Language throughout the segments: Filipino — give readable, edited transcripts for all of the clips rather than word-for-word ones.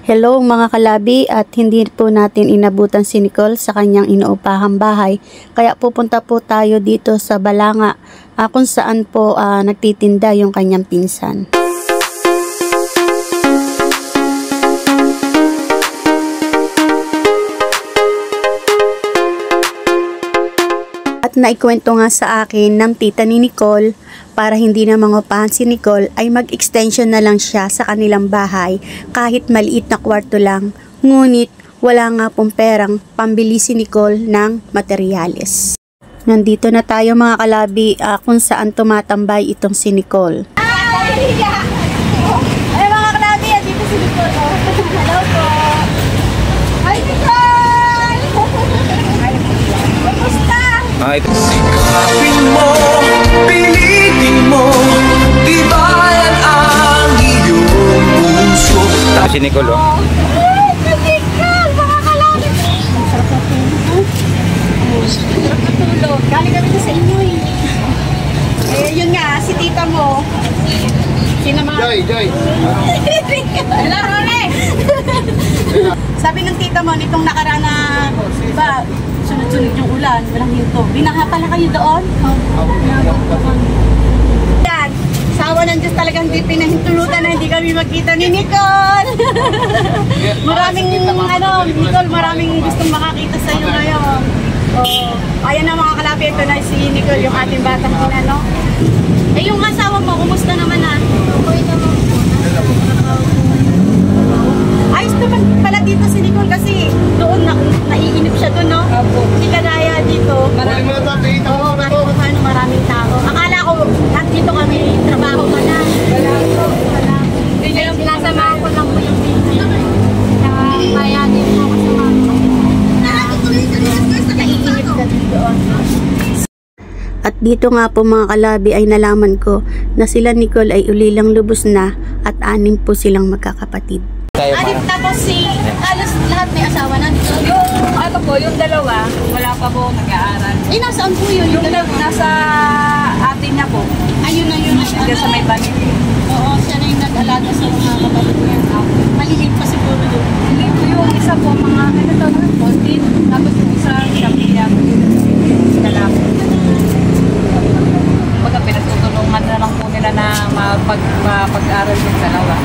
Hello mga kalabi, at hindi po natin inabutan si Nicole sa kanyang inuupahang bahay. Kaya pupunta po tayo dito sa Balanga kung saan po nagtitinda yung kanyang pinsan. At naikwento nga sa akin ng tita ni Nicole, para hindi na mangupahan si Nicole ay mag-extension na lang siya sa kanilang bahay kahit maliit na kwarto lang. Ngunit wala nga pong perang pambili si Nicole ng materyales. Nandito na tayo mga kalabi kung saan tumatambay itong si Nicole. Ay mga kalabi, dito si Nicole. Hello po. Ay Nicole! Kumusta? Sikapin mo, pilitin mo, tibayan ang iyong puso. Si Nicole, oh. Nicole, mga kalabi. Sarap na tulog. Sarap na tulog. Galing kami sa inyo eh. Eh, yun nga, si tita mo. Joy. Hello, Rone! Sabi ng tita mo, nitong nakaraan na, diba, sunod-sunod yung ulan, walang hinto. Binaha pala kayo doon? Yan, sawa ng Diyos talagang di pinahintulutan na hindi kami magkita ni Nicole. Nicole, maraming gustong makakita sa iyo ngayon. Oh, ayan na mga kalabi, ito na si Nicole, yung ating batang ina, no? Eh, yung asawa mo, kumusta naman na? Okay naman po. Ayos naman pala dito si Nicole kasi doon naiinip siya doon, no? Hindi kanaya dito. Kahit paano maraming tao. Akala ko, lahat dito kami, trabaho ka na. Wala. Sinasamahan ko lang po yung baby. Kaya din po kasamahan ko. Naiinip ka dito. At dito nga po mga kalabi ay nalaman ko na sila Nicole ay ulilang lubos na at 6 po silang magkakapatid. Tapos halos lahat may asawa na dito. Yung dalawa, wala pa po nag-aaral. Eh, nasaan po yun? Yung nasa atin niya po. Ayun na yun. Diyan sa may banig. Oo, siya na yung nag-alaga sa mga kapatid niya. Maliliit pa siguro doon. Yung isa po, mga 14. Tapos yung isa, siyang lalaki. Pagka pinatutulungan na lang po nila na mapag-aral yung dalawa.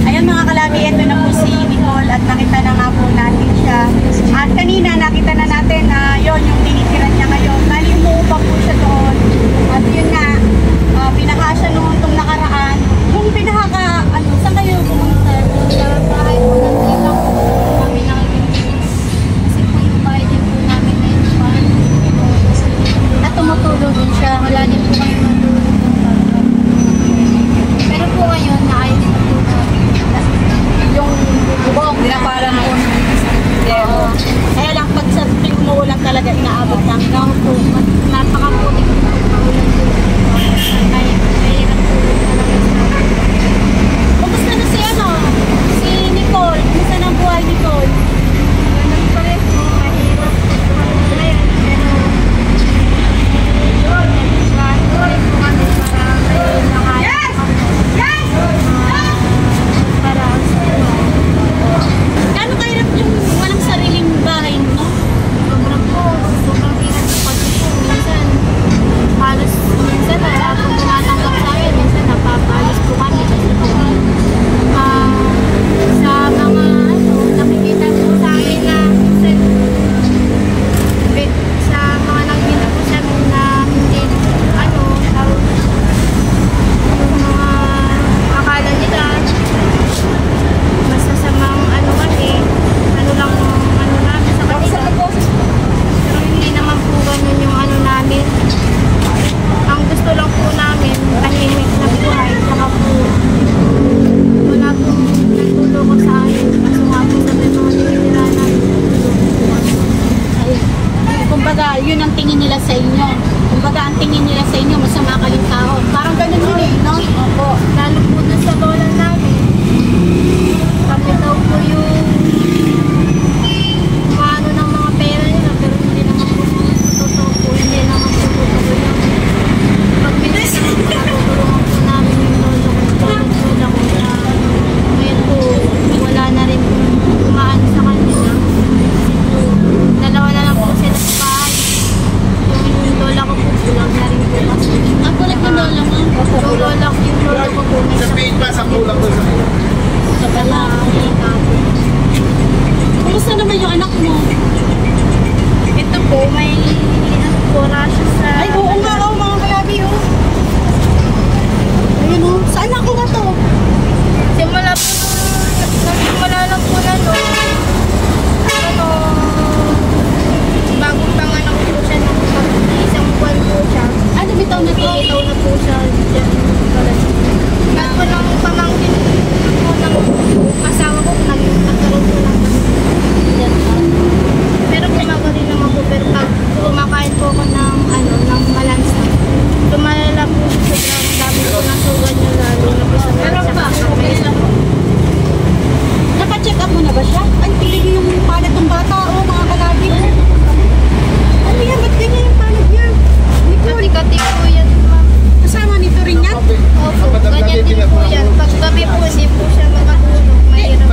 Ayan mga kalabi, ito na po si Nicole at nakita na nga po natin siya. At kanina nakita na natin na yon yung tinitira niya ngayon. Bali umuupang po siya doon. At yun nga, pinaha siya noon itong nakaraan. Yung pinaha ka, saan kayo pumunta? Sa bahay po ng tita ko. Kami nakikita. Kasi po yung bahay din po namin na yung bahay. At tumutulog din siya. Wala din po kami matulog. Pero po ngayon, naayos na po namin. Yung bubong Hindi na parang po. Kaya lang pag sa tuwing umuulan talaga inaabot ng hanggang po. Napakaputi ko po paulan po. Kaya hirap po talaga sa akin. Kumusta na si Nicole? Kumusta na ang buhay Nicole? Ganun pa rin po. Mahirap po. Ngayon, pero yun, tuloy po kami para kayo nakaya. Para sa Kano kahirap yung walang sariling bahay, no? Sobrang hirap sa pag-ipon. ba siya? Ay, piling yung palad ng bata, oh, mga kalagi. Ano yan? Ba't ganyan yung palad niya? Nicole, Kati-kati po yan, ma'am. kasama nito rin yan? Opo, ganyan din po yan. Pag gabi po, hindi po siya makatulog. Mahirap.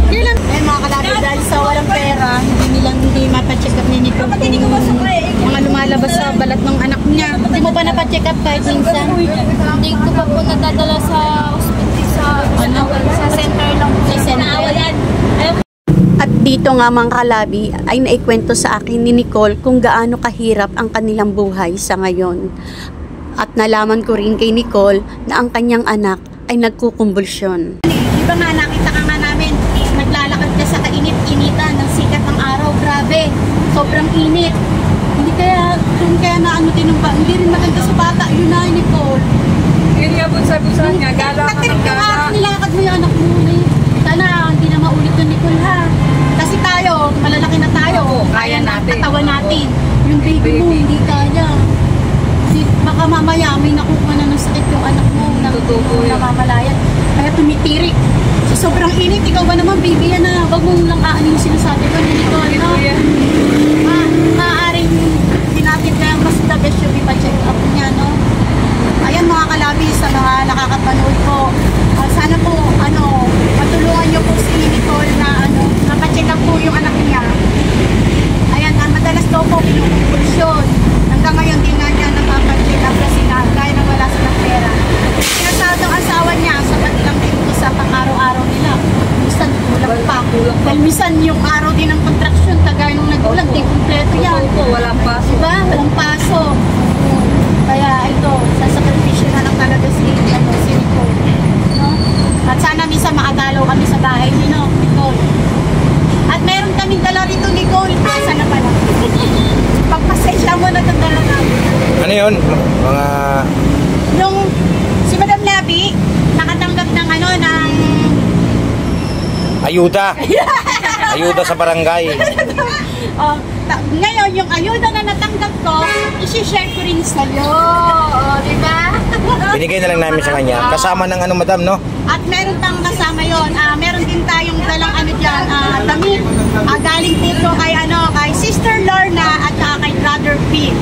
Kailan? Eh, mga kalagi, dahil sa walang pera, hindi mapacheck up ni Nicole kung mga lumalabas sa balat ng anak niya. Hindi mo ba napacheck up kahit minsan? Hindi ko pa po nadadala sa hospital sa center lang. Sa center. At dito nga mga kalabi ay naikwento sa akin ni Nicole kung gaano kahirap ang kanilang buhay sa ngayon. At nalaman ko rin kay Nicole na ang kanyang anak ay nagkukumbulsyon. Di ba nga, nakita ka nga namin, naglalakad ka sa kainit-initan ng sikat ng araw. Grabe, sobrang init. Hindi kaya na ano tinumba, hindi rin maganda sa bata. Yun na, Nicole. Yun nga po sabi niya, gala ka ng gala. Nilakad mo yung anak mo. Sana, hindi na maulit yun, Nicole, ha? Kasi tayo, malalaki na tayo. Kaya natin. Katawan natin. Yung baby mo, hindi kaya. Baka mamaya, may nakukuha na ng sakit yung anak mo. Totoo yan. Namamalayan. Kaya tumitirik. Sa sobrang init, ikaw ba naman, baby yan na. Wag mong lang aanin yung sinasabi ko, Nicole, no? Maaaring pinatid na yung mas the best yung ipa-check up niya, no? Ayan mga kalabi, sa mga nakakapanood ko. Sana po, matulungan niyo po si Nicole na, mapacheck up po yung anak niya. Ayan, madalas daw po pinukumpulsyon. Hanggang ngayon, di nga niya napapacheck up kasi gaya na wala silang pera. Sinasadong asawa niya, sapat lang din ito sa pang-araw-araw nila. Minsan, kulang pa. Dahil minsan, yung araw din ng contraction, kagaya nung nagulang, di kumpleto yan. Opo, walang paso. Diba? Walang paso. Kaya ito, sasakripisyo na lang talaga si Nicole. No? At sana minsan makadalaw kami sa bahay ni Nicole. At meron kaming dala rito, Nicole. Asa na pala? Pagpasensya mo na itong dala namin. Ano yun? Mga... Nung si Madam Labi, nakatanggap ng ayuda. Ayuda sa barangay. Ngayon, yung ayuda na natanggap ko, isi-share ko rin sa'yo. Diba? Binigay na lang namin sa kanya. Kasama ng madam, no? At meron pang kasama yun. Meron din tayong dalang dyan, damit. Galing dito kay, kay Sister Lorna at kay Brother Phil.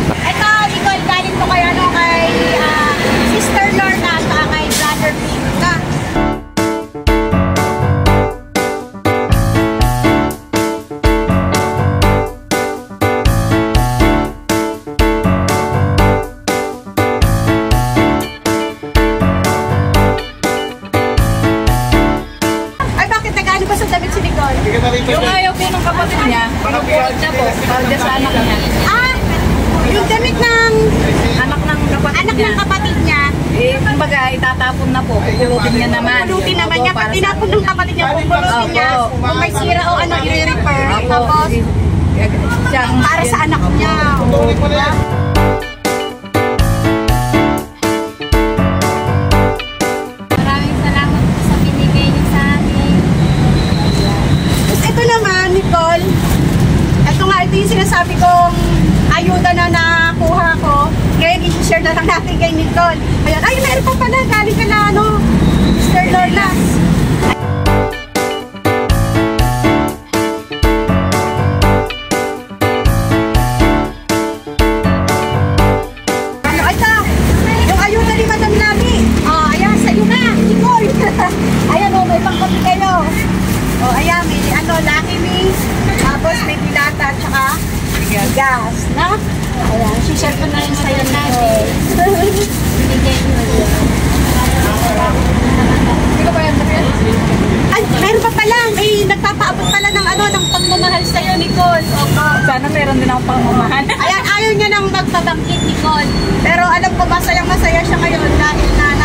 Ito, Nicole, galing ko kay, kay Sister Lorna at kay Brother Phil. Yung ayaw po ng kapatid niya, pinupulit niya po, para sa anak niya. Yung damit ng Anak ng kapatid niya. Kumbaga, itatapon na po. Pupulutin niya naman. pulutin naman niya. Pag tinapon ng kapatid niya, pupulutin niya. Kung may sira o i-repair. Tapos, para sa anak niya. Diba? Maraming salamat po sa binigay niyo sa amin. Ito naman, Nicole. Ito yung sinasabi kong ayuda na nakuha ko. Ngayon, i-share na lang natin kay Nicole. Ayan, meron pa pala. Galing ka na, Mr. Lorna. Ito, yung ayuda ni Madam Lami. Ayan, sa'yo na, Nicole. Ayan, may pangkapi kayo. Ayan, may Lucky Me. Tapos may pilata, tsaka gas, na? Ayan, share ko na rin sa'yo natin. Binigay niyo. Ay, meron pa pala. May nagpapaabot pala ng ng pagmamahal sa'yo, Nicole. Sana meron din akong pangmamahal. Ayan, ayaw niya nang magpabangkit, Nicole. Pero alam ko, masayang masaya siya ngayon dahil na